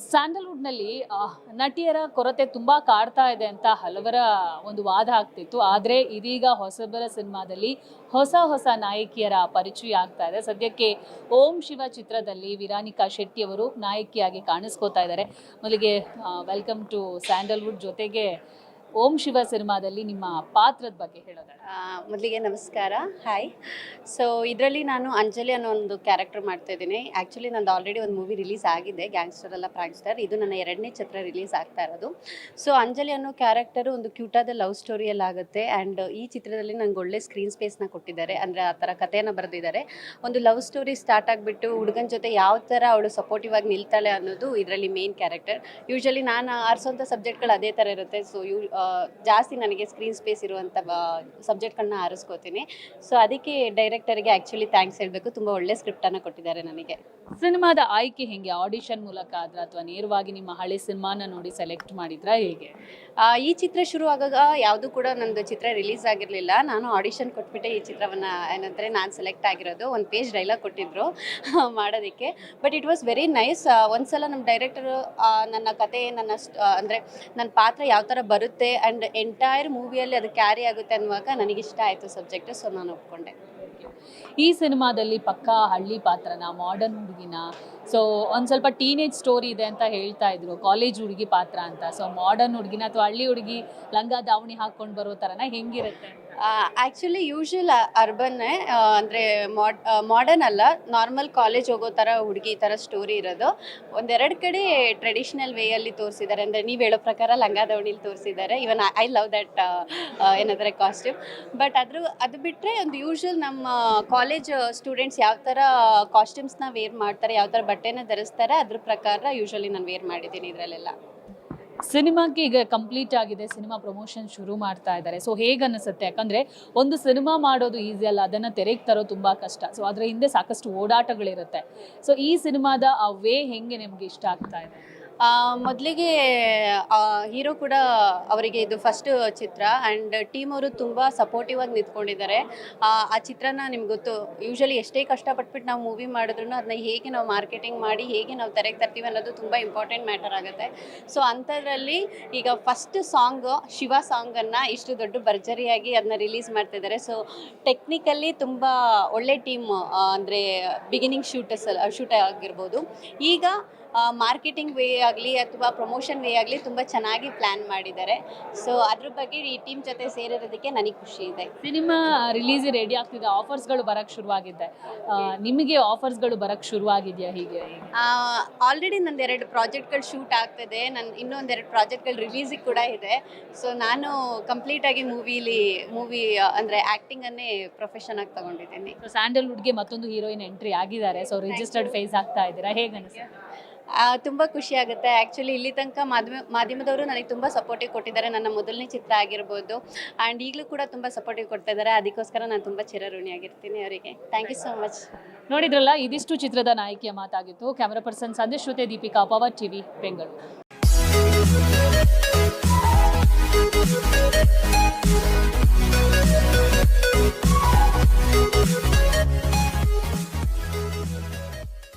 ಸ್ಯಾಂಡಲ್ವುಡ್ನಲ್ಲಿ ನಟಿಯರ ಕೊರತೆ ತುಂಬಾ ಕಾಡ್ತಾ ಇದೆ ಅಂತ ಹಲವರ ಒಂದು ವಾದ ಆಗ್ತಿತ್ತು. ಆದರೆ ಇದೀಗ ಹೊಸಬರ ಸಿನಿಮಾದಲ್ಲಿ ಹೊಸ ಹೊಸ ನಾಯಕಿಯರ ಪರಿಚಯ ಆಗ್ತಾ ಇದೆ. ಸದ್ಯಕ್ಕೆ ಓಂ ಶಿವ ಚಿತ್ರದಲ್ಲಿ ವಿರಾನಿಕಾ ಶೆಟ್ಟಿ ಅವರು ನಾಯಕಿಯಾಗಿ ಕಾಣಿಸ್ಕೋತಾ ಇದ್ದಾರೆ. ಮೊದಲಿಗೆ ವೆಲ್ಕಮ್ ಟು ಸ್ಯಾಂಡಲ್ವುಡ್. ಜೊತೆಗೆ ಓಂ ಶಿವ ಸಿನಿಮಾದಲ್ಲಿ ನಿಮ್ಮ ಪಾತ್ರದ ಬಗ್ಗೆ ಹೇಳೋದಾದ್ರೆ? ಮೊದಲಿಗೆ ನಮಸ್ಕಾರ, ಹಾಯ್. ಸೊ ಇದರಲ್ಲಿ ನಾನು ಅಂಜಲಿ ಅನ್ನೋ ಒಂದು ಕ್ಯಾರೆಕ್ಟರ್ ಮಾಡ್ತಾ ಇದ್ದೀನಿ. ಆ್ಯಕ್ಚುಲಿ ನಂದು ಆಲ್ರೆಡಿ ಒಂದು ಮೂವಿ ರಿಲೀಸ್ ಆಗಿದೆ, ಗ್ಯಾಂಗ್ಸ್ಟರ್ ಅಲ್ಲ ಪ್ರಾಂಗ್ಸ್ಟರ್. ಇದು ನನ್ನ 2ನೇ ಚಿತ್ರ ರಿಲೀಸ್ ಆಗ್ತಾ ಇರೋದು. ಸೊ ಅಂಜಲಿ ಅನ್ನೋ ಕ್ಯಾರೆಕ್ಟರು ಒಂದು ಕ್ಯೂಟಾದ ಲವ್ ಸ್ಟೋರಿಯಲ್ಲಿ ಆಗುತ್ತೆ. ಆ್ಯಂಡ್ ಈ ಚಿತ್ರದಲ್ಲಿ ನಂಗೆ ಒಳ್ಳೆ ಸ್ಕ್ರೀನ್ ಸ್ಪೇಸ್ನ ಕೊಟ್ಟಿದ್ದಾರೆ, ಅಂದರೆ ಆ ಥರ ಕಥೆಯನ್ನು ಬರೆದಿದ್ದಾರೆ. ಒಂದು ಲವ್ ಸ್ಟೋರಿ ಸ್ಟಾರ್ಟ್ ಆಗಿಬಿಟ್ಟು ಹುಡುಗನ ಜೊತೆ ಯಾವ ಥರ ಅವಳು ಸಪೋರ್ಟಿವ್ ಆಗಿ ನಿಲ್ತಾಳೆ ಅನ್ನೋದು ಇದರಲ್ಲಿ ಮೇನ್ ಕ್ಯಾರೆಕ್ಟರ್. ಯೂಶ್ವಲಿ ನಾನು ಆರಿಸೋಂಥ ಸಬ್ಜೆಕ್ಟ್ಗಳು ಅದೇ ಥರ ಇರುತ್ತೆ. ಸೊ ಜಾಸ್ತಿ ನನಗೆ ಸ್ಕ್ರೀನ್ ಸ್ಪೇಸ್ ಇರುವಂಥ ಸಬ್ಜೆಕ್ಟ್ಗಳನ್ನ ಆರಿಸ್ಕೋತೀನಿ. ಸೊ ಅದಕ್ಕೆ ಡೈರೆಕ್ಟರ್ಗೆ ಆ್ಯಕ್ಚುಲಿ ಥ್ಯಾಂಕ್ಸ್ ಹೇಳಬೇಕು, ತುಂಬ ಒಳ್ಳೆ ಸ್ಕ್ರಿಪ್ಟನ್ನು ಕೊಟ್ಟಿದ್ದಾರೆ ನನಗೆ. ಸಿನಿಮಾದ ಆಯ್ಕೆ ಹೆಂಗೆ? ಆಡಿಷನ್ ಮೂಲಕ ಆದ್ರ ಅಥವಾ ನೇರವಾಗಿ ನಿಮ್ಮ ಹಳೆ ಸಿನಿಮಾನ ನೋಡಿ ಸೆಲೆಕ್ಟ್ ಮಾಡಿದ್ರಾ, ಹೇಗೆ? ಈ ಚಿತ್ರ ಶುರು ಆಗಾಗ ಯಾವುದೂ ಕೂಡ ನಂದು ಚಿತ್ರ ರಿಲೀಸ್ ಆಗಿರಲಿಲ್ಲ. ನಾನು ಆಡಿಷನ್ ಕೊಟ್ಬಿಟ್ಟೆ ಈ ಚಿತ್ರವನ್ನು ಏನಂದರೆ ನಾನು ಸೆಲೆಕ್ಟ್ ಆಗಿರೋದು. ಒಂದು ಪೇಜ್ ಡೈಲಾಗ್ ಕೊಟ್ಟಿದ್ದರು ಮಾಡೋದಕ್ಕೆ. But it was very nice. ಒಂದ್ಸಲ ನಮ್ಮ ಡೈರೆಕ್ಟರು ನನ್ನ ಕತೆ, ಅಂದರೆ ನನ್ನ ಪಾತ್ರ ಯಾವ ಥರ ಬರುತ್ತೆ ಆ್ಯಂಡ್ ಎಂಟೈರ್ ಮೂವಿಯಲ್ಲಿ ಅದು ಕ್ಯಾರಿ ಆಗುತ್ತೆ ಅನ್ನುವಾಗ ನನಗಿಷ್ಟ ಆಯಿತು ಸಬ್ಜೆಕ್ಟು. ಸೊ ನಾನು ಒಪ್ಕೊಂಡೆ. ಈ ಸಿನಿಮಾದಲ್ಲಿ ಪಕ್ಕಾ ಹಳ್ಳಿ ಪಾತ್ರನ, ಮಾಡರ್ನ್ ಹುಡುಗಿನ, ಸೊ ಒಂದು ಸ್ವಲ್ಪ ಟೀನೇಜ್ ಸ್ಟೋರಿ ಇದೆ ಅಂತ ಹೇಳ್ತಾ ಇದ್ರು, ಕಾಲೇಜ್ ಹುಡುಗಿ ಪಾತ್ರ ಅಂತ. ಸೊ ಮಾಡರ್ನ್ ಹುಡುಗಿನ ಅಥವಾ ಹಳ್ಳಿ ಹುಡುಗಿ ಲಂಗ ದಾವಣಿ ಹಾಕ್ಕೊಂಡು ಬರೋ ಥರನ ಹೆಂಗಿರುತ್ತೆ? ಆ್ಯಕ್ಚುಲಿ ಯೂಶ್ವಲ್ ಅರ್ಬನ್ನೇ, ಅಂದರೆ ಮಾಡರ್ನ್ ಅಲ್ಲ, ನಾರ್ಮಲ್ ಕಾಲೇಜ್ ಹೋಗೋ ಥರ ಹುಡುಗಿ ಥರ ಸ್ಟೋರಿ ಇರೋದು. ಒಂದೆರಡು ಕಡೆ ಟ್ರೆಡಿಷ್ನಲ್ ವೇಯಲ್ಲಿ ತೋರಿಸಿದ್ದಾರೆ, ಅಂದರೆ ನೀವು ಹೇಳೋ ಪ್ರಕಾರ ಲಂಗ ದಾವಣಿಲಿ ತೋರಿಸಿದ್ದಾರೆ. ಇವನ್ ಐ ಲವ್ ದಟ್ ಏನಂದರೆ ಕಾಸ್ಟ್ಯೂಮ್. ಬಟ್ ಅದು ಬಿಟ್ಟರೆ ಒಂದು ಯೂಶ್ವಲ್ ನಮ್ಮ ಕಾಲೇಜ್ ಸ್ಟೂಡೆಂಟ್ಸ್ ಯಾವ ಥರ ಕಾಸ್ಟ್ಯೂಮ್ಸ್ನ ವೇರ್ ಮಾಡ್ತಾರೆ, ಯಾವ ಥರ ಬಟ್ಟೆನ ಧರಿಸ್ತಾರೆ, ಅದ್ರ ಪ್ರಕಾರ ಯೂಶ್ವಲಿ ನಾನು ವೇರ್ ಮಾಡಿದ್ದೀನಿ ಇದರಲ್ಲೆಲ್ಲ. ಸಿನಿಮಾಕ್ಕೆ ಈಗ ಕಂಪ್ಲೀಟ್ ಆಗಿದೆ, ಸಿನಿಮಾ ಪ್ರಮೋಷನ್ ಶುರು ಮಾಡ್ತಾ ಇದ್ದಾರೆ. ಸೊ ಹೇಗೆ ಅನಿಸುತ್ತೆ? ಯಾಕಂದರೆ ಒಂದು ಸಿನಿಮಾ ಮಾಡೋದು ಈಸಿ ಅಲ್ಲ, ಅದನ್ನು ತೆರೆಗೆ ತರೋ ತುಂಬ ಕಷ್ಟ. ಸೊ ಅದರ ಹಿಂದೆ ಸಾಕಷ್ಟು ಓಡಾಟಗಳಿರುತ್ತೆ. ಸೊ ಈ ಸಿನಿಮಾದ ಆ ವೇ ಹೆಂಗೆ ನಿಮಗೆ ಇಷ್ಟ ಆಗ್ತಾ ಇದೆ? ಮೊದಲಿಗೆ ಹೀರೋ ಕೂಡ ಅವರಿಗೆ ಇದು ಫಸ್ಟ್ ಚಿತ್ರ ಆ್ಯಂಡ್ ಟೀಮ್ ಅವರು ತುಂಬ ಸಪೋರ್ಟಿವ್ ಆಗಿ ನಿಂತ್ಕೊಂಡಿದ್ದಾರೆ. ಆ ಚಿತ್ರನ ನಿಮ್ಗೆ ಗೊತ್ತು, ಯೂಶ್ವಲಿ ಎಷ್ಟೇ ಕಷ್ಟಪಟ್ಬಿಟ್ಟು ನಾವು ಮೂವಿ ಮಾಡಿದ್ರು ಅದನ್ನ ಹೇಗೆ ನಾವು ಮಾರ್ಕೆಟಿಂಗ್ ಮಾಡಿ ಹೇಗೆ ನಾವು ತೆರೆಗೆ ತರ್ತೀವಿ ಅನ್ನೋದು ತುಂಬ ಇಂಪಾರ್ಟೆಂಟ್ ಮ್ಯಾಟರ್ ಆಗುತ್ತೆ. ಸೊ ಅಂಥದ್ರಲ್ಲಿ ಈಗ ಫಸ್ಟ್ ಸಾಂಗು ಶಿವ ಸಾಂಗನ್ನು ಇಷ್ಟು ದೊಡ್ಡ ಭರ್ಜರಿಯಾಗಿ ಅದನ್ನ ರಿಲೀಸ್ ಮಾಡ್ತಿದ್ದಾರೆ. ಸೊ ಟೆಕ್ನಿಕಲಿ ತುಂಬ ಒಳ್ಳೆ ಟೀಮ್, ಅಂದರೆ ಬಿಗಿನಿಂಗ್ ಶೂಟ್ ಆಗಿರ್ಬೋದು. ಈಗ ಮಾರ್ಕೆಟಿಂಗ್ ವೇ ಆಗಲಿ ಅಥವಾ ಪ್ರಮೋಷನ್ ವೇ ಆಗಲಿ ತುಂಬ ಚೆನ್ನಾಗಿ ಪ್ಲ್ಯಾನ್ ಮಾಡಿದ್ದಾರೆ. ಸೊ ಅದ್ರ ಬಗ್ಗೆ ಈ ಟೀಮ್ ಜೊತೆ ಸೇರಿರೋದಕ್ಕೆ ನನಗೆ ಖುಷಿ ಇದೆ. ಸಿನಿಮಾ ರಿಲೀಸ್ ರೆಡಿ ಆಗ್ತಿದೆ, ಆಫರ್ಸ್ಗಳು ಬರೋಕ್ಕೆ ಶುರುವಾಗಿದೆ. ನಿಮಗೆ ಆಫರ್ಸ್ಗಳು ಬರೋಕ್ಕೆ ಶುರುವಾಗಿದೆಯಾ? ಹೀಗೆ ಆಲ್ರೆಡಿ ನಂದು 2 ಪ್ರಾಜೆಕ್ಟ್ಗಳು ಶೂಟ್ ಆಗ್ತಿದೆ. ಇನ್ನೊಂದು 2 ಪ್ರಾಜೆಕ್ಟ್ಗಳು ರಿಲೀಸಿಗೆ ಕೂಡ ಇದೆ. ಸೊ ನಾನು ಕಂಪ್ಲೀಟಾಗಿ ಮೂವಿ ಅಂದರೆ ಆ್ಯಕ್ಟಿಂಗನ್ನೇ ಪ್ರೊಫೆಷನ್ ಆಗಿ ತಗೊಂಡಿದ್ದೀನಿ. ಸೊ ಸ್ಯಾಂಡಲ್ವುಡ್ಗೆ ಮತ್ತೊಂದು ಹೀರೋಯಿನ್ ಎಂಟ್ರಿ ಆಗಿದ್ದಾರೆ. ಸೊ ರಿಜಿಸ್ಟರ್ಡ್ ಫೇಸ್ ಆಗ್ತಾ ಇದ್ದೀರಾ, ಹೇಗೆ ಅನಿಸುತ್ತೆ? ತುಂಬ ಖುಷಿ ಆಗುತ್ತೆ. ಆ್ಯಕ್ಚುಲಿ ಇಲ್ಲಿ ತನಕ ಮಾಧ್ಯಮದವರು ನನಗೆ ತುಂಬ ಸಪೋರ್ಟಿವ್ ಕೊಟ್ಟಿದ್ದಾರೆ. ನನ್ನ ಮೊದಲನೇ ಚಿತ್ರ ಆಗಿರ್ಬೋದು ಆ್ಯಂಡ್ ಈಗಲೂ ಕೂಡ ತುಂಬ ಸಪೋರ್ಟಿವ್ ಕೊಡ್ತಾ ಇದ್ದಾರೆ. ಅದಕ್ಕೋಸ್ಕರ ನಾನು ತುಂಬ ಚಿರಋಣಿಯಾಗಿರ್ತೀನಿ ಅವರಿಗೆ. Thank you so much. ನೋಡಿದ್ರಲ್ಲ, ಇದಿಷ್ಟು ಚಿತ್ರದ ನಾಯಕಿಯ ಮಾತಾಗಿತ್ತು. ಕ್ಯಾಮರಾ ಪರ್ಸನ್ ಸಂದೇಶ್ ಜೊತೆ ದೀಪಿಕಾ, ಪವರ್ ಟಿವಿ, ಬೆಂಗಳೂರು.